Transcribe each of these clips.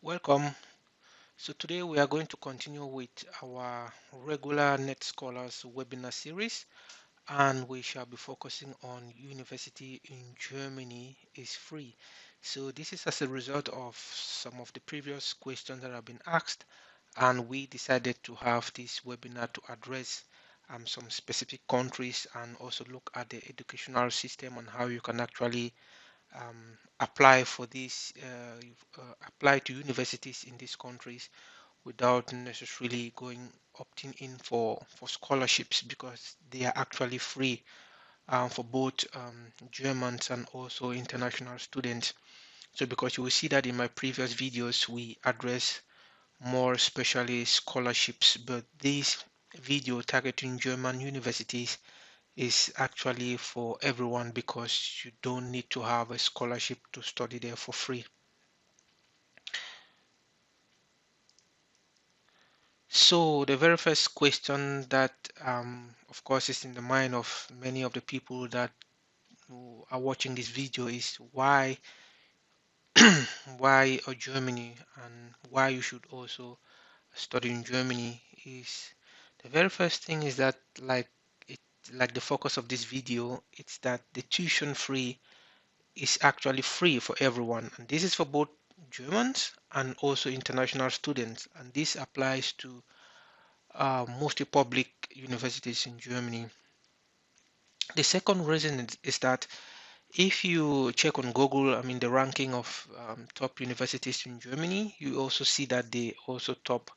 Welcome. So today we are going to continue with our regular Net Scholars webinar series, and we shall be focusing on university in Germany is free. So this is as a result of some of the previous questions that have been asked, and we decided to have this webinar to address some specific countries and also look at the educational system and how you can actually apply for this, apply to universities in these countries without necessarily opting in for scholarships, because they are actually free for both Germans and also international students. So because you will see that in my previous videos we address more especially scholarships, but this video targeting German universities is actually for everyone because you don't need to have a scholarship to study there for free. So the very first question that of course is in the mind of many of the people that who are watching this video is why why Germany, and why you should also study in Germany. Is the very first thing is that it like the focus of this video, it's that the tuition free is actually free for everyone, and this is for both Germans and also international students, and this applies to mostly public universities in Germany. The second reason is that if you check on Google, I mean the ranking of top universities in Germany, you also see that they also top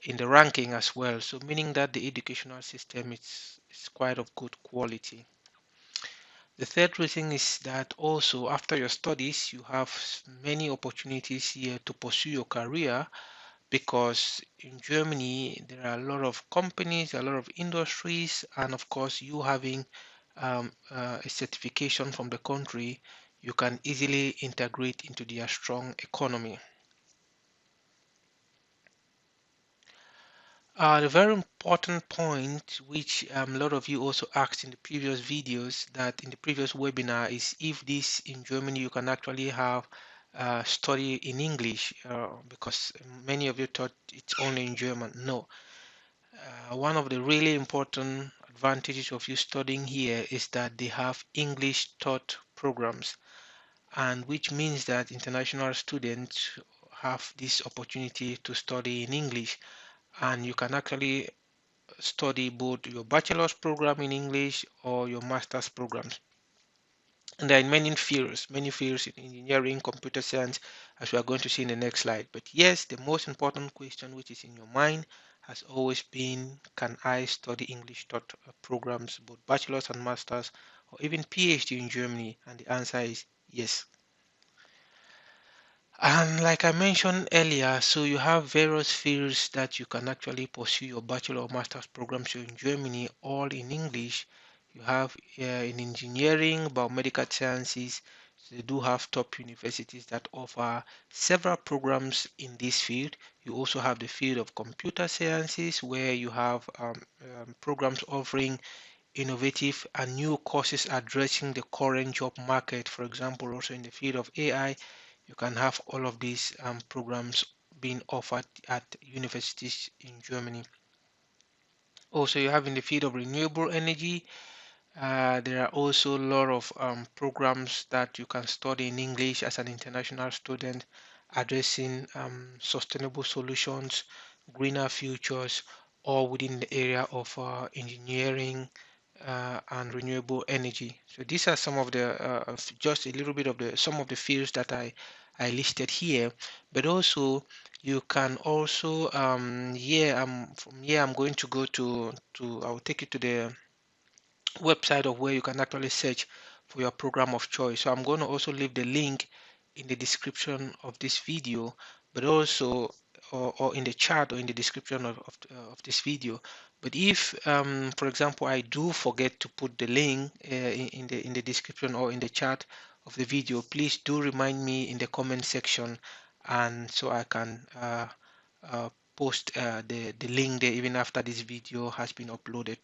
in the ranking as well. So meaning that the educational system is quite of good quality. The third reason is that also after your studies, you have many opportunities here to pursue your career, because in Germany there are a lot of companies, a lot of industries, and of course you having a certification from the country, you can easily integrate into their strong economy. The very important point, which a lot of you also asked in the previous videos, that in the previous webinar, is if this in Germany you can actually have study in English, because many of you thought it's only in German. No. One of the really important advantages of you studying here is that they have English taught programs, and which means that international students have this opportunity to study in English, and you can actually study both your bachelor's program in English or your master's programs. And there are many fields in engineering, computer science, as we are going to see in the next slide. But yes, the most important question which is in your mind has always been, can I study English taught programs, both bachelor's and master's, or even PhD in Germany? And the answer is yes. And like I mentioned earlier, so you have various fields that you can actually pursue your bachelor or master's programs in Germany, all in English. You have in engineering, biomedical sciences. So they do have top universities that offer several programs in this field. You also have the field of computer sciences, where you have programs offering innovative and new courses addressing the current job market. For example, also in the field of AI, you can have all of these programs being offered at universities in Germany. Also, you have in the field of renewable energy, there are also a lot of programs that you can study in English as an international student, addressing sustainable solutions, greener futures, or within the area of engineering and renewable energy. So these are some of the just a little bit of the some of the fields that I listed here. But also you can also from here I'm going to go to I will take you to the website of where you can actually search for your program of choice. So I'm going to also leave the link in the description of this video, but also or in the chat or in the description of this video. But if for example I do forget to put the link in the description or in the chat of the video, please do remind me in the comment section, and so I can post the link there even after this video has been uploaded.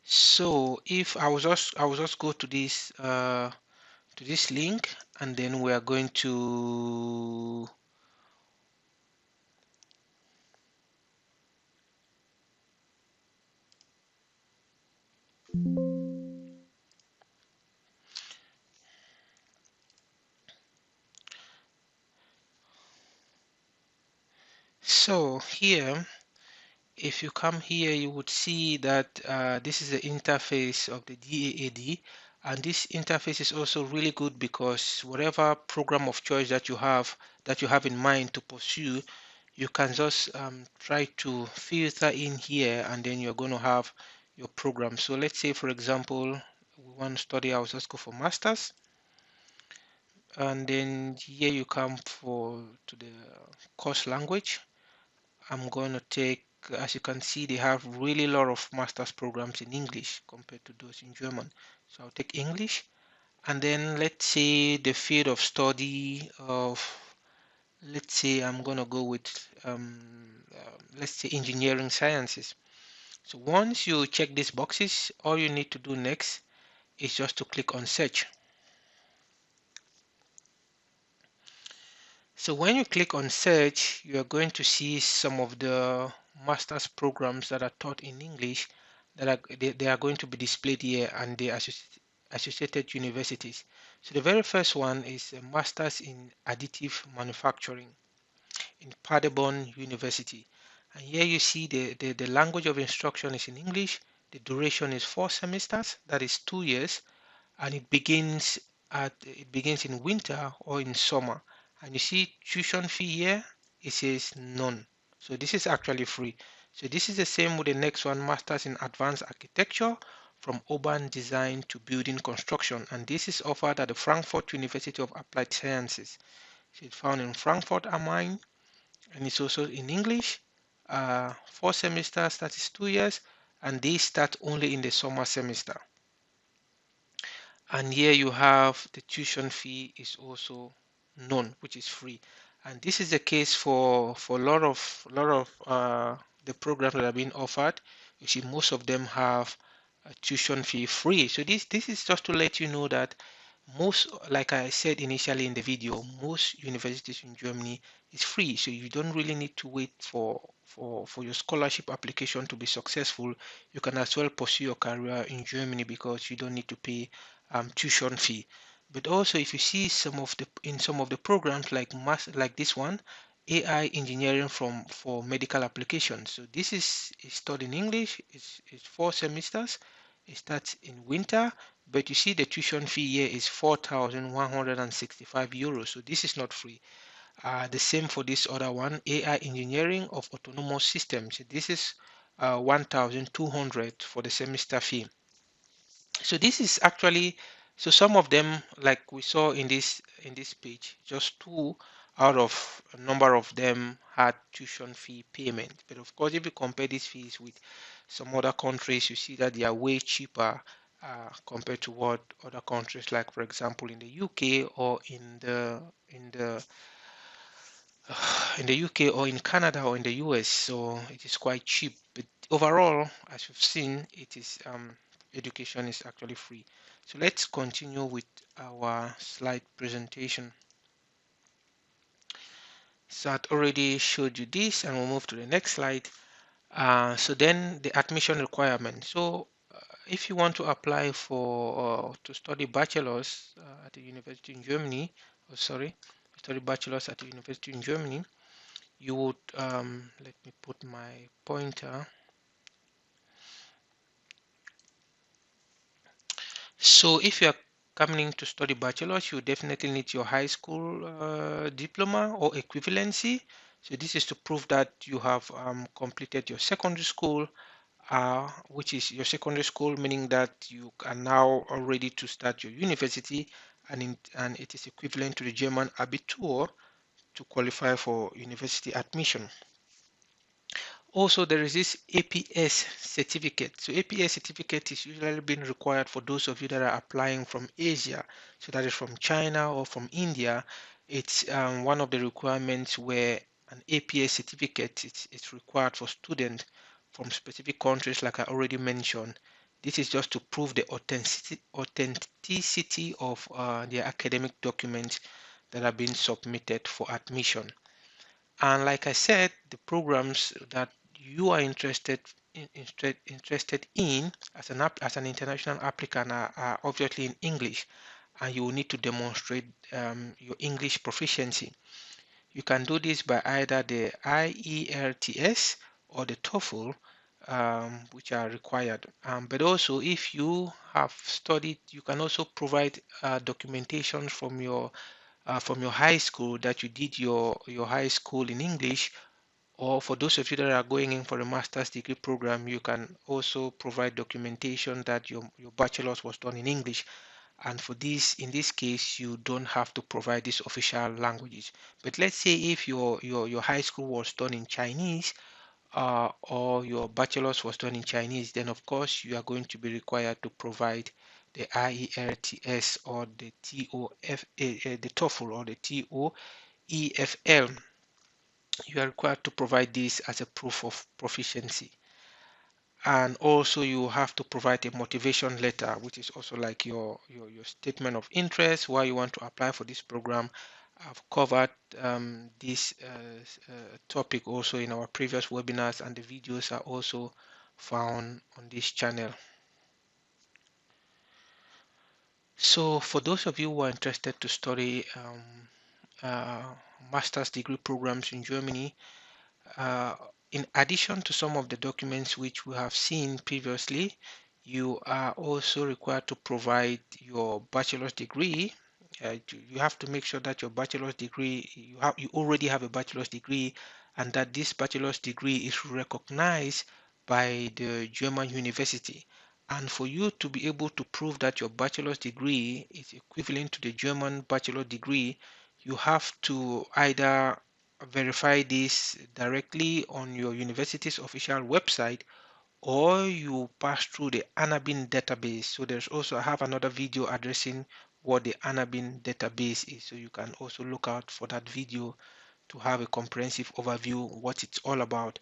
So if I will just go to this link, and then we are going to so here, if you come here, you would see that this is the interface of the DAAD, and this interface is also really good because whatever program of choice that you have in mind to pursue, you can just try to filter in here, and then you're going to have your program. So let's say, for example, we want to study, I'll just go for masters, and then here you come to the course language. I'm going to take, as you can see, they have really a lot of master's programs in English compared to those in German. So I'll take English, and then let's say the field of study of, let's say I'm going to go with, let's say engineering sciences. So once you check these boxes, all you need to do next is just to click on search. So when you click on search, you are going to see some of the master's programs that are taught in English that they are going to be displayed here, and the associated universities. So the very first one is a master's in additive manufacturing in Paderborn University. And here you see the language of instruction is in English. The duration is 4 semesters, that is 2 years, and it begins in winter or in summer. And you see tuition fee here, it says none. So this is actually free. So this is the same with the next one, Masters in Advanced Architecture from Urban Design to Building Construction. And this is offered at the Frankfurt University of Applied Sciences. So it's found in Frankfurt am Main, and it's also in English. 4 semesters, that is 2 years, and they start only in the summer semester. And here you have the tuition fee is also none, which is free. And this is the case for a lot of the programs that are being offered. You see, most of them have a tuition fee free. So this is just to let you know that most, like I said initially in the video, most universities in Germany is free. So you don't really need to wait for your scholarship application to be successful. You can as well pursue your career in Germany because you don't need to pay tuition fee. But also, if you see some of the programs like this one, AI engineering for medical applications. So this is taught in English. It's 4 semesters. It starts in winter, but you see the tuition fee here is 4,165 euros. So this is not free. The same for this other one, AI engineering of autonomous systems. This is 1,200 for the semester fee. So this is actually, so some of them, like we saw in this page, just two out of a number of them had tuition fee payment. But of course, if you compare these fees with some other countries, you see that they are way cheaper compared to what other countries, like for example in the UK or in the UK or in Canada or in the US. So it is quite cheap. But overall, as you've seen, it is education is actually free. So let's continue with our slide presentation. So I already showed you this, and we'll move to the next slide. So then the admission requirement. So if you want to apply for to study bachelor's at a university in Germany, oh sorry, study bachelor's at a university in Germany, you would let me put my pointer. So if you are coming to study bachelor's, you definitely need your high school diploma or equivalency. So this is to prove that you have completed your secondary school, which is your secondary school, meaning that you are now all ready to start your university, and it is equivalent to the German Abitur to qualify for university admission. Also, there is this APS certificate. So APS certificate is usually being required for those of you that are applying from Asia. So that is from China or from India. It's one of the requirements where an APS certificate is required for students from specific countries like I already mentioned. This is just to prove the authenticity of the academic documents that are being submitted for admission. And like I said, the programs that you are interested in as an international applicant are obviously in English, and you will need to demonstrate your English proficiency. You can do this by either the IELTS or the TOEFL, which are required. But also, if you have studied, you can also provide documentation from your high school that you did your high school in English, or for those of you that are going in for a master's degree program, you can also provide documentation that your bachelor's was done in English. And for this, in this case, you don't have to provide these official languages. But let's say if your high school was done in Chinese, or your bachelor's was done in Chinese, then of course you are going to be required to provide the IELTS or the the TOEFL or the TOEFL. You are required to provide this as a proof of proficiency. And also you have to provide a motivation letter, which is also like your statement of interest, why you want to apply for this program. I've covered this topic also in our previous webinars, and the videos are also found on this channel. So for those of you who are interested to study master's degree programs in Germany, Uh, in addition to some of the documents which we have seen previously, you are also required to provide your bachelor's degree. You have to make sure that your bachelor's degree, you already have a bachelor's degree, and that this bachelor's degree is recognized by the German university. And for you to be able to prove that your bachelor's degree is equivalent to the German bachelor degree, you have to either verify this directly on your university's official website, or you pass through the Anabin database. So there's also, I have another video addressing what the Anabin database is, so you can also look out for that video to have a comprehensive overview what it's all about.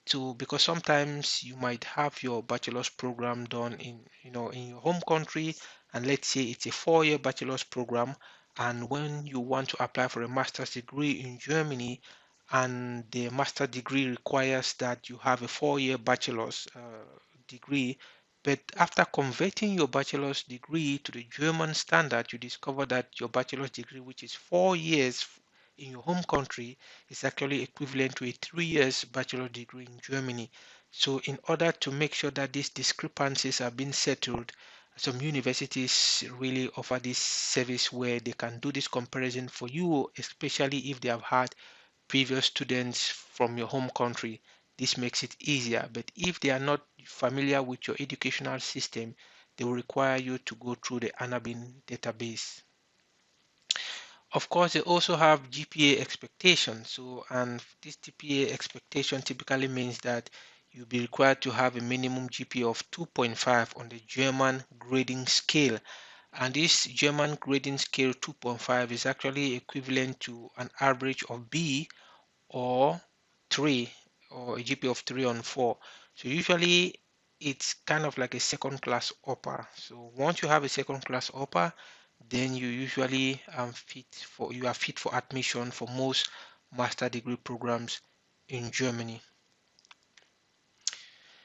So because sometimes you might have your bachelor's program done in in your home country, and let's say it's a 4-year bachelor's program, and when you want to apply for a master's degree in Germany, and the master degree requires that you have a 4-year bachelor's degree, but after converting your bachelor's degree to the German standard, you discover that your bachelor's degree, which is 4 years in your home country, is actually equivalent to a 3 years bachelor degree in Germany. So in order to make sure that these discrepancies are being settled, some universities really offer this service where they can do this comparison for you, especially if they have had previous students from your home country. This makes it easier. But if they are not familiar with your educational system, they will require you to go through the Anabin database. Of course, they also have GPA expectations. So, and this GPA expectation typically means that you'll be required to have a minimum GPA of 2.5 on the German grading scale. And this German grading scale 2.5 is actually equivalent to an average of B or 3, or a GPA of 3 on 4. So usually it's kind of like a second class upper. So once you have a second class upper, then you usually you are fit for admission for most master degree programs in Germany.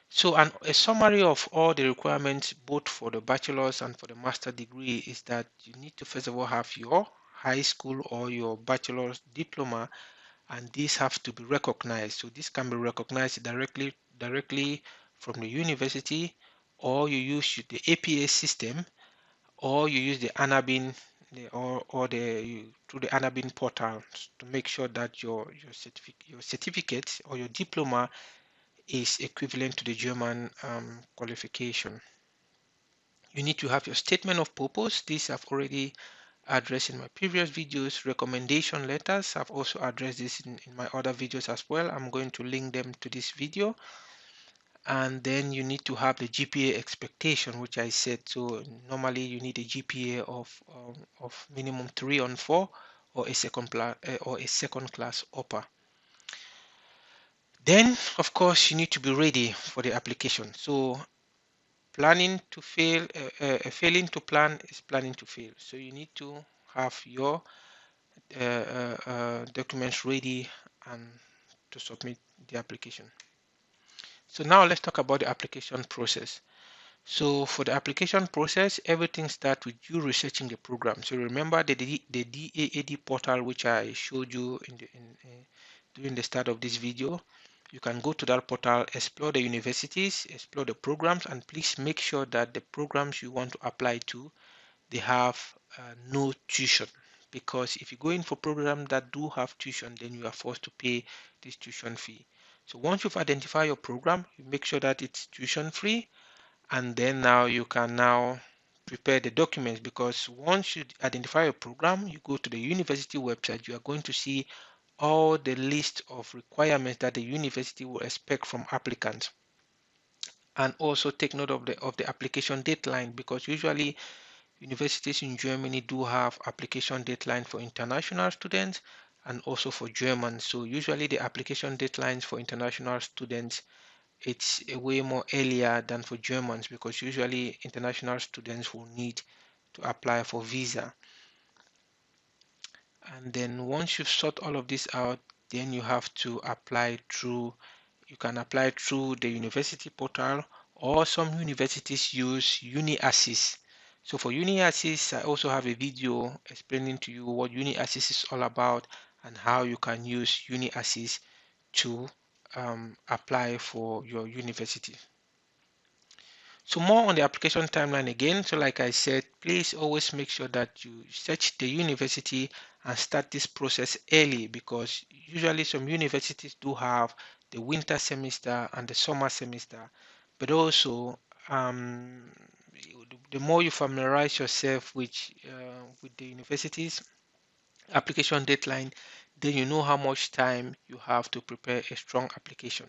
So a summary of all the requirements both for the bachelor's and for the master degree is that you need to first of all have your high school or your bachelor's diploma, and these have to be recognized. So this can be recognized directly from the university, or you use the APA system, or you use the Anabin through the Anabin portal to make sure that your certificate or your diploma is equivalent to the German qualification. You need to have your statement of purpose. This I've already addressed in my previous videos. Recommendation letters, I've also addressed this in my other videos as well. I'm going to link them to this video. And then you need to have the GPA expectation, which I said. So normally you need a GPA of minimum 3 on 4, or a second class upper. Then, of course, you need to be ready for the application. So Planning to fail, failing to plan is planning to fail. So you need to have your documents ready and to submit the application. So now let's talk about the application process. So for the application process, everything starts with you researching the program. So remember the DAAD portal, which I showed you during the start of this video. You can go to that portal, explore the universities, explore the programs, and please make sure that the programs you want to apply to, they have no tuition. Because if you go in for programs that do have tuition, then you are forced to pay this tuition fee. So once you've identified your program, you make sure that it's tuition free, and then now you can now prepare the documents, because once you identify a program, you go to the university website, you are going to see all the list of requirements that the university will expect from applicants. And also take note of the application deadline, because usually universities in Germany do have application deadline for international students and also for Germans. So usually the application deadlines for international students, it's a way more earlier than for Germans, because usually international students will need to apply for visa. And then once you've sort all of this out, then you have to apply through, you can apply through the university portal, or some universities use UniAssist. So for UniAssist, I also have a video explaining to you what UniAssist is all about and how you can use UniAssist to apply for your university. So more on the application timeline again. So like I said, please always make sure that you search the university and start this process early, because usually some universities do have the winter semester and the summer semester. But also, the more you familiarize yourself with the university's application deadline, then you know how much time you have to prepare a strong application.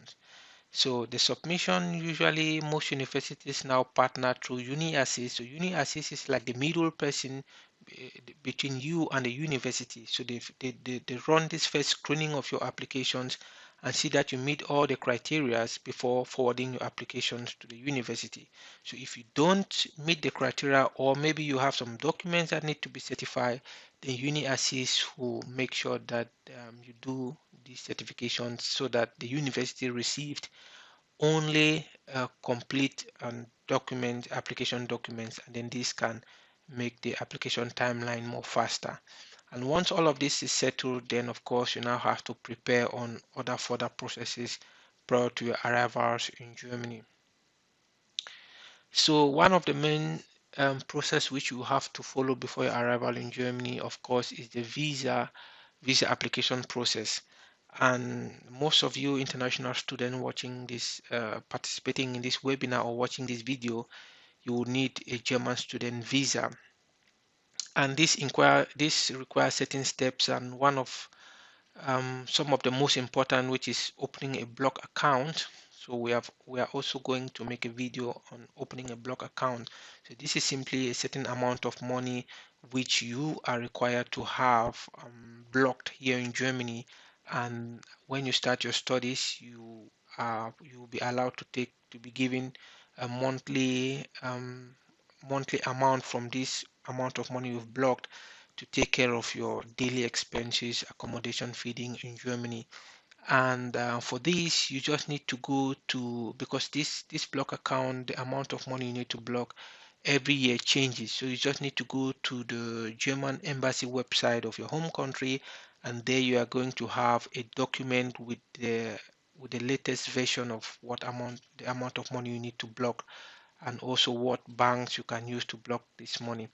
So the submission, usually most universities now partner through UniAssist. So UniAssist is like the middle person between you and the university. So they run this first screening of your applications and see that you meet all the criteria before forwarding your applications to the university. So if you don't meet the criteria, or maybe you have some documents that need to be certified, then UniAssist will make sure that you do these certifications so that the university received only complete document application documents, and then this can make the application timeline more faster. And once all of this is settled, then of course you now have to prepare on other further processes prior to your arrivals in Germany. So one of the main process which you have to follow before your arrival in Germany, of course, is the visa application process. And most of you international students watching this, participating in this webinar or watching this video, you will need a German student visa. And this requires certain steps, and one of some of the most important, which is opening a blog account. So we are also going to make a video on opening a blog account. So this is simply a certain amount of money which you are required to have blocked here in Germany, and when you start your studies, you will be allowed to be given a monthly amount from this amount of money you've blocked to take care of your daily expenses, accommodation, feeding in Germany. And for this, you just need to go to, because this block account, the amount of money you need to block every year changes. So you just need to go to the German embassy website of your home country, and there you are going to have a document with the latest version of the amount of money you need to block, and also what banks you can use to block this money.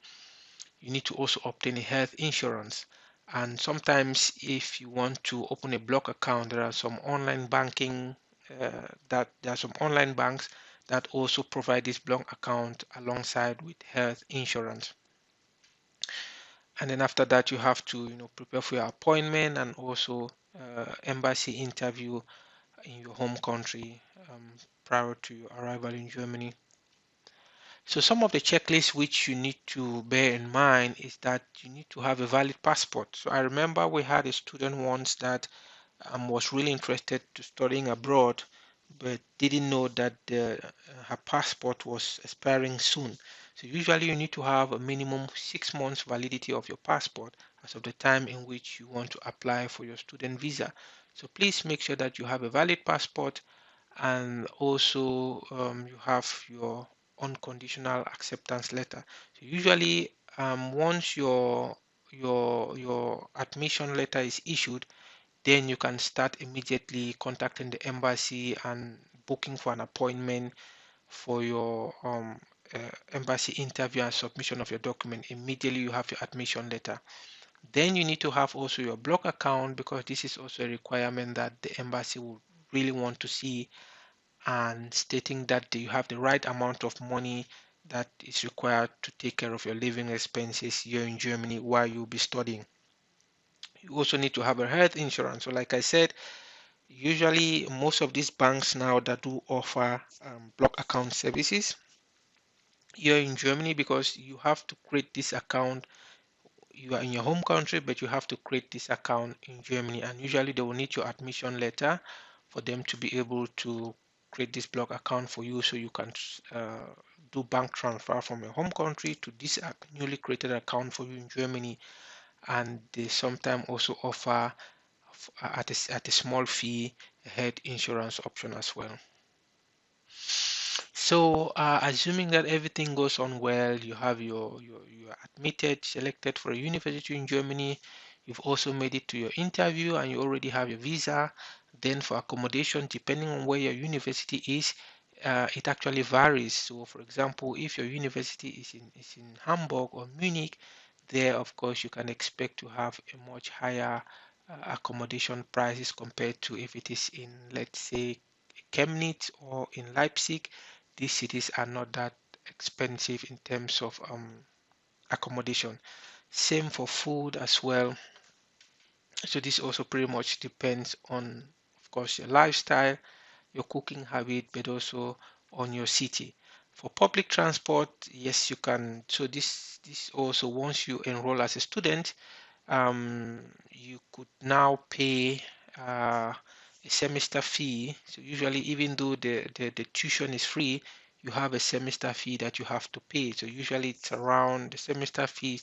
You need to also obtain a health insurance. And sometimes if you want to open a block account, there are some online banking that there are some online banks that also provide this block account alongside with health insurance. And then after that, you have to prepare for your appointment and also embassy interview in your home country prior to your arrival in Germany. So some of the checklists which you need to bear in mind is that you need to have a valid passport. So I remember we had a student once that was really interested to studying abroad, but didn't know that her passport was expiring soon. So usually you need to have a minimum 6 months validity of your passport as of the time in which you want to apply for your student visa. So please make sure that you have a valid passport, and also you have your unconditional acceptance letter. So usually once your admission letter is issued, then you can start immediately contacting the embassy and booking for an appointment for your embassy interview and submission of your document. Immediately you have your admission letter. Then you need to have also your block account, because this is also a requirement that the embassy will really want to see, and stating that you have the right amount of money that is required to take care of your living expenses here in Germany while you'll be studying. You also need to have a health insurance. So like I said, usually most of these banks now that do offer block account services here in Germany, because you have to create this account. You are in your home country, but you have to create this account in Germany, and usually they will need your admission letter for them to be able to create this block account for you, so you can do bank transfer from your home country to this newly created account for you in Germany. And they sometimes also offer at a small fee a health insurance option as well. So, assuming that everything goes on well, you have you are admitted, selected for a university in Germany, you've also made it to your interview, and you already have your visa. Then for accommodation, depending on where your university is, it actually varies. So, for example, if your university is in Hamburg or Munich, there, of course, you can expect to have a much higher accommodation prices compared to if it is in, let's say, Chemnitz or in Leipzig. These cities are not that expensive in terms of accommodation. Same for food as well. So this also pretty much depends on, of course, your lifestyle, your cooking habit, but also on your city. For public transport, yes, you can. So this also, once you enroll as a student, you could now pay a semester fee. So usually, even though the tuition is free, you have a semester fee that you have to pay. So usually it's around the semester fee,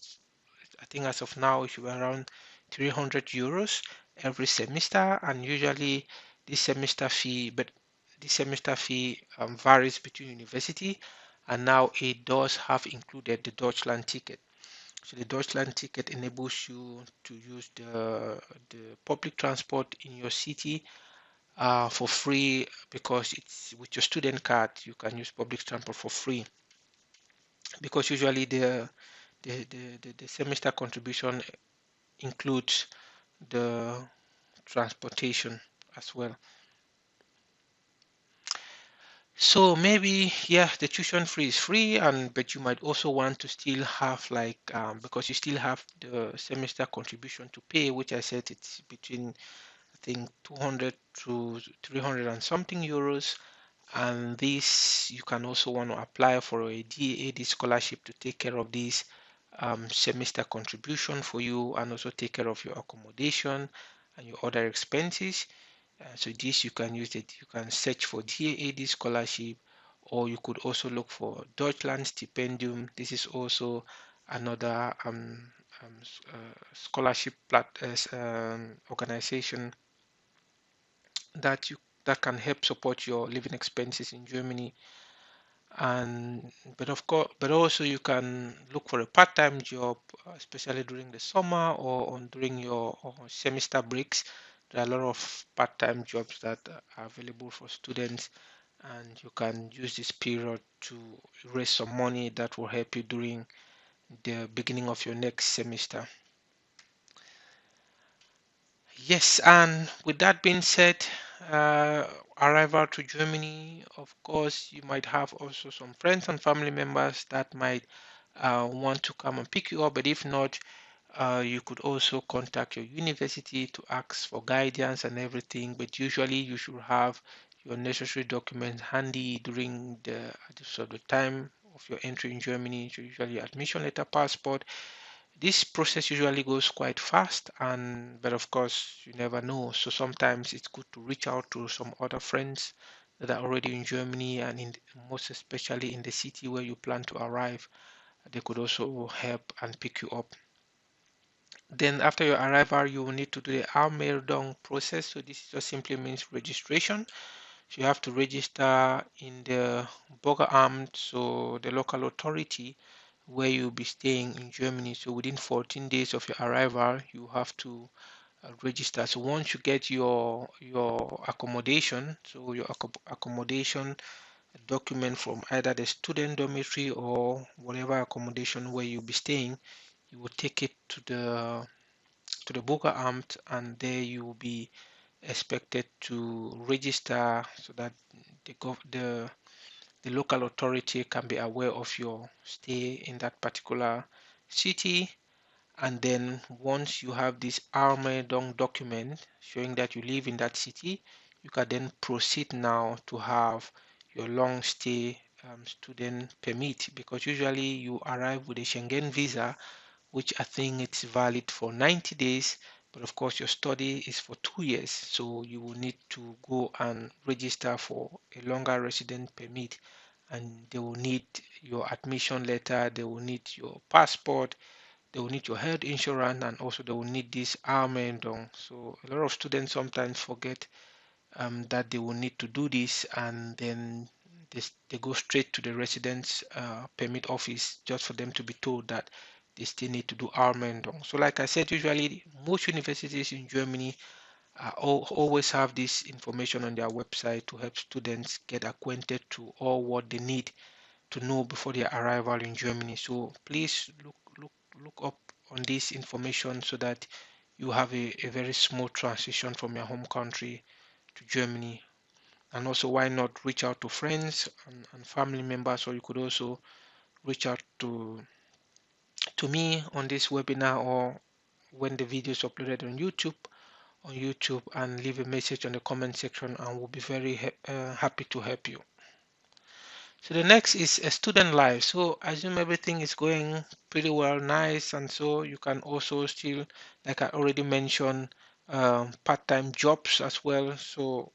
I think as of now, it should be around 300 euros every semester. And usually this semester fee, but this semester fee varies between university, and now it does have included the Deutschland ticket. So the Deutschland ticket enables you to use the public transport in your city for free, because it's with your student card you can use public transport for free, because usually the semester contribution includes the transportation as well. So maybe, yeah, the tuition free is free, and but you might also want to still have like because you still have the semester contribution to pay, which I said it's between, I think, 200 to 300 and something euros. And this, you can also want to apply for a DAAD scholarship to take care of this semester contribution for you, and also take care of your accommodation and your other expenses. So this, you can use it. You can search for DAAD scholarship, or you could also look for Deutschland Stipendium. This is also another scholarship organization that you that can help support your living expenses in Germany. And but of course, but also you can look for a part-time job, especially during the summer or during your semester breaks. There are a lot of part-time jobs that are available for students, and you can use this period to raise some money that will help you during the beginning of your next semester. Yes, and with that being said, arrival to Germany, of course, you might have also some friends and family members that might want to come and pick you up, but if not, you could also contact your university to ask for guidance and everything. But usually, you should have your necessary documents handy during the time of your entry in Germany. So usually, admission letter, passport. This process usually goes quite fast, and but of course you never know. So sometimes it's good to reach out to some other friends that are already in Germany, and most especially in the city where you plan to arrive. They could also help and pick you up. Then after your arrival, you will need to do the Anmeldung process. So this just simply means registration. So you have to register in the Bürgeramt, so the local authority where you'll be staying in Germany. So within 14 days of your arrival, you have to register. So once you get your accommodation, so your accommodation document from either the student dormitory or whatever accommodation where you'll be staying, you will take it to the Bürgeramt, and there you will be expected to register so that the local authority can be aware of your stay in that particular city. And then once you have this Anmeldung document showing that you live in that city, you can then proceed now to have your long stay student permit, because usually you arrive with a Schengen visa, which I think it's valid for 90 days. But of course, your study is for 2 years, so you will need to go and register for a longer resident permit, and they will need your admission letter, they will need your passport, they will need your health insurance, and also they will need this Anmeldung. So a lot of students sometimes forget that they will need to do this, and then they go straight to the residence permit office just for them to be told that they still need to do Anmeldung. So like I said, usually most universities in Germany always have this information on their website to help students get acquainted to all what they need to know before their arrival in Germany. So please look up on this information so that you have a very smooth transition from your home country to Germany. And also, why not reach out to friends and family members, or you could also reach out to me on this webinar, or when the video is uploaded on YouTube, and leave a message on the comment section, and we'll be very happy to help you. So the next is a student life. So I assume everything is going pretty well, nice, and so you can also still, like I already mentioned, part-time jobs as well. So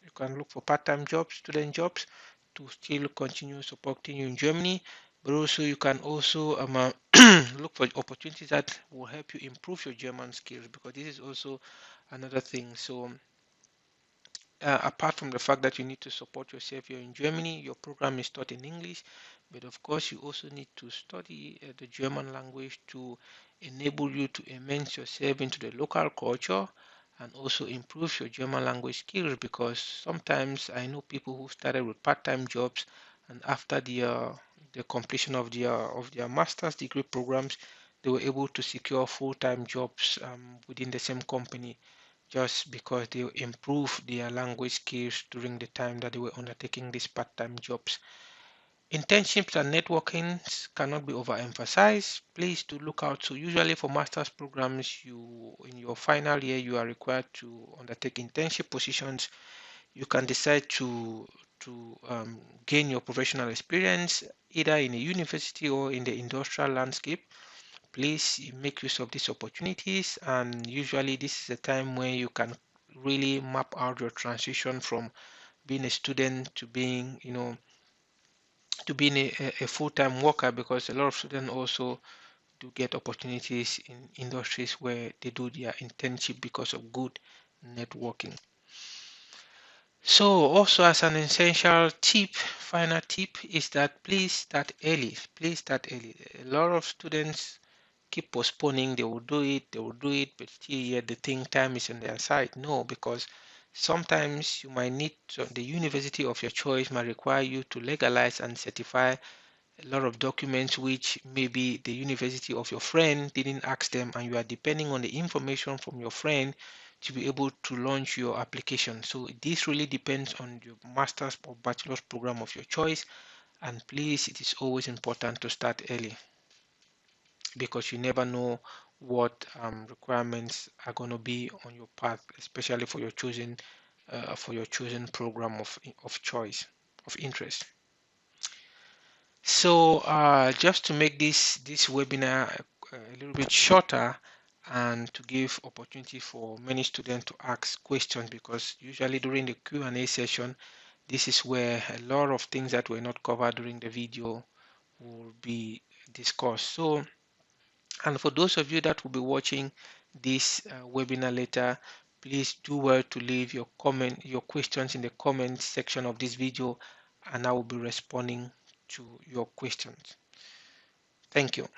you can look for part-time jobs, student jobs, to still continue supporting you in Germany. But also you can also look for opportunities that will help you improve your German skills, because this is also another thing. So apart from the fact that you need to support yourself here in Germany, your program is taught in English, but of course you also need to study the German language to enable you to immerse yourself into the local culture and also improve your German language skills, because sometimes I know people who started with part-time jobs, and after the completion of their master's degree programs, they were able to secure full-time jobs within the same company, just because they improved their language skills during the time that they were undertaking these part-time jobs. Internships and networking cannot be overemphasized. Please do look out. So usually for master's programs, you in your final year you are required to undertake internship positions. You can decide to gain your professional experience either in a university or in the industrial landscape. Please make use of these opportunities, and usually this is a time where you can really map out your transition from being a student to being, to being a full-time worker, because a lot of students also do get opportunities in industries where they do their internship because of good networking. So also, as an essential tip, final tip, is that please start early. Please start early. A lot of students keep postponing. They will do it, but still yet they think time is on their side. No, because sometimes you might need the university of your choice might require you to legalize and certify a lot of documents which maybe the university of your friend didn't ask them, and you are depending on the information from your friend to be able to launch your application. So this really depends on your master's or bachelor's program of your choice, and please, it is always important to start early, because you never know what requirements are going to be on your path, especially for your chosen program of choice, of interest. So just to make this webinar a little bit shorter, and to give opportunity for many students to ask questions, because usually during the Q&A session This is where a lot of things that were not covered during the video will be discussed. So, and for those of you that will be watching this webinar later, please do well to leave your questions in the comment section of this video, and I will be responding to your questions. Thank you.